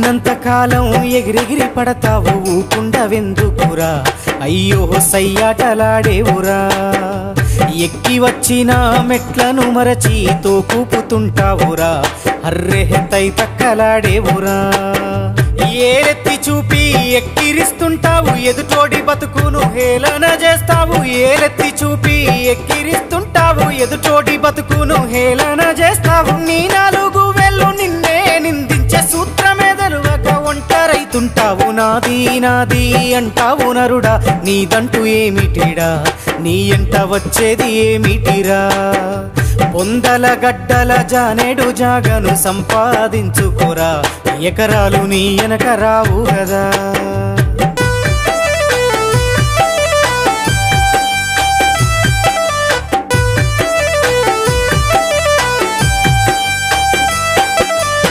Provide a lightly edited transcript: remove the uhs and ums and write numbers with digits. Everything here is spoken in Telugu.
ఉన్నంత కాలం ఎగిరెగిరి పడతావు ఊకుండవెందుకురా అయ్యో సయ్యాటలాడేవురా ఎక్కి వచ్చిన మెట్లను మరచి తోకూపుతుంటావురా అర్రె తై తక్కలాడేవురా ఏలెత్తి చూపి ఎక్కిరిస్తుంటావు ఎదుటోడి బతుకును హేళన చేస్తావు ఏలెత్తి చూపి ఎక్కిరిస్తుంటావు ఎదుటోడి బతుకును హేళన చేస్తావు నీ నాలుగు వేళ్ళు నిన్నే నిందించే సూత్రమేదలువక ఒంటరైతుంటావు నాది నాది అంటావు నరుడా నీదంటూ ఏమిటిడా నీ ఎంట వచ్చేది ఏమిటిరా పొందల గడ్డల జానేడు జాగను సంపాదించుకోరా ఎకరాలు నీ వెనక రావు కదా